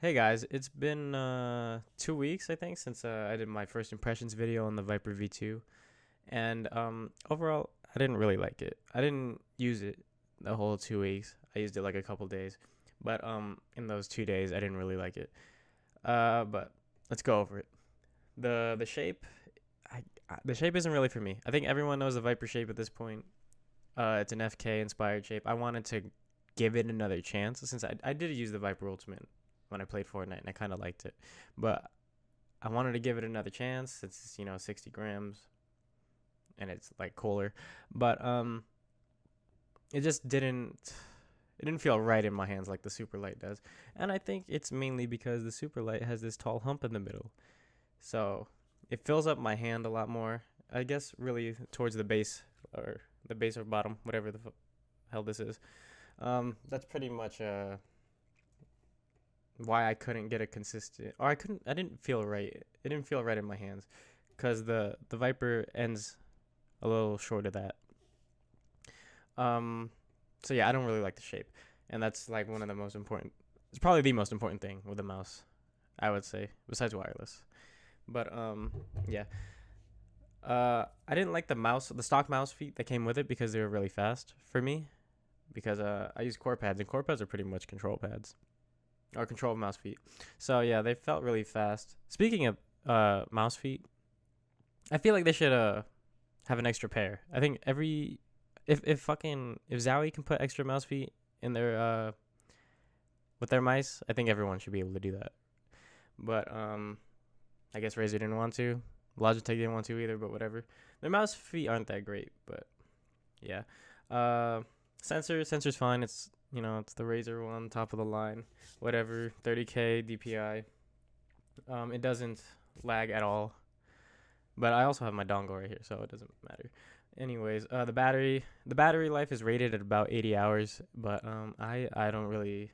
Hey guys, it's been 2 weeks I think since I did my first impressions video on the Viper V2, and overall I didn't really like it. I didn't use it the whole 2 weeks. I used it like a couple days, but in those 2 days I didn't really like it. But let's go over it. The shape, the shape isn't really for me. I think everyone knows the Viper shape at this point. It's an FK inspired shape. I wanted to give it another chance since I did use the Viper Ultimate when I played Fortnite, and I kind of liked it, but I wanted to give it another chance since it's 60 grams and it's like cooler, but it just didn't feel right in my hands like the Super Light does, and I think it's mainly because the Super Light has this tall hump in the middle, so it fills up my hand a lot more, I guess, really towards the base or bottom, whatever the hell this is. That's pretty much why I couldn't get a consistent, or I didn't feel right. It didn't feel right in my hands because the Viper ends a little short of that. So yeah, I don't really like the shape, and that's like one of the most important. It's probably the most important thing with the mouse, I would say, besides wireless. But yeah. I didn't like the stock mouse feet that came with it because they were really fast for me. Because I use core pads, and core pads are pretty much control pads. Or control mouse feet. So yeah, they felt really fast. Speaking of mouse feet, I feel like they should have an extra pair. I think if Zowie can put extra mouse feet in their with their mice, I think everyone should be able to do that. But I guess Razer didn't want to. Logitech didn't want to either, but whatever. Their mouse feet aren't that great, but yeah. Sensor's fine. It's the Razer one, top of the line, whatever, 30K DPI. It doesn't lag at all, but I also have my dongle right here, so it doesn't matter. Anyways, the battery life is rated at about 80 hours, but I don't really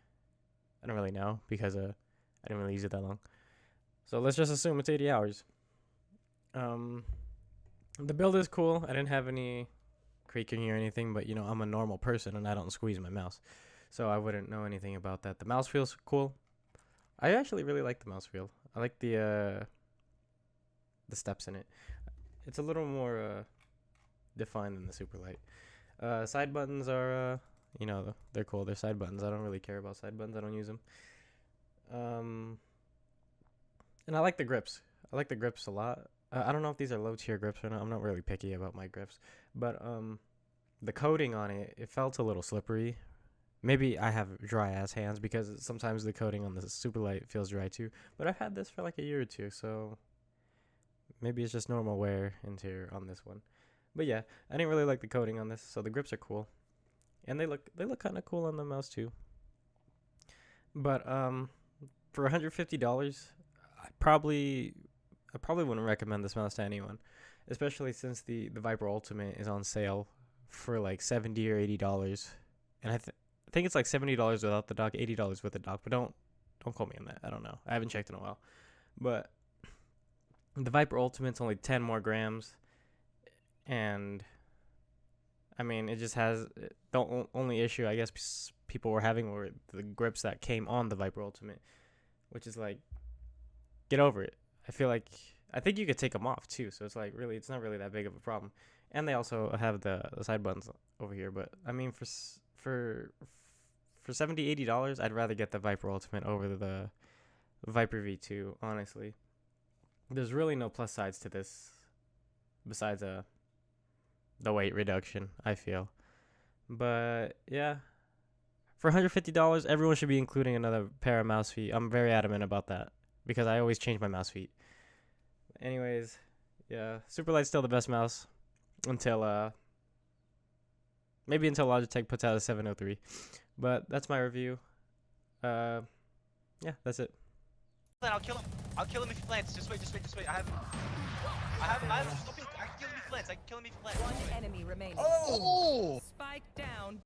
know because I didn't really use it that long. So let's just assume it's 80 hours. The build is cool. I didn't have any creaking or anything, but I'm a normal person and I don't squeeze my mouse, so I wouldn't know anything about that. The mouse feels cool. I actually really like the mouse feel. I like the steps in it. It's a little more defined than the Super Light. Side buttons are they're cool. They're side buttons. I don't really care about side buttons. I don't use them. And I like the grips. I like the grips a lot. I don't know if these are low tier grips or not. I'm not really picky about my grips, but the coating on it felt a little slippery. Maybe I have dry ass hands because sometimes the coating on the Super Light feels dry too. But I've had this for like a year or two, so maybe it's just normal wear and tear on this one. But yeah, I didn't really like the coating on this, so the grips are cool, and they look kind of cool on the mouse too. But for $150, I probably wouldn't recommend this mouse to anyone, especially since the Viper Ultimate is on sale for like $70 or $80, and I think it's like $70 without the dock, $80 with the dock. But don't quote me on that. I don't know. I haven't checked in a while. But the Viper Ultimate's only 10 more grams, and I mean, it just has the only issue I guess people were having were the grips that came on the Viper Ultimate, which is like, get over it. I think you could take them off too, so it's like it's not really that big of a problem. And they also have the side buttons over here, but I mean, for $70-$80, I'd rather get the Viper Ultimate over the Viper V2. Honestly, there's really no plus sides to this besides the weight reduction, I feel. But yeah, for $150, everyone should be including another pair of mouse feet. I'm very adamant about that because I always change my mouse feet. Anyways, yeah, Super Light's still the best mouse until maybe until Logitech puts out a 703. But that's my review. Yeah, that's it. I'll kill him. I'll kill him if he plants. Just wait. I have him. I can kill him if he plants. One enemy remaining. Oh! Spike down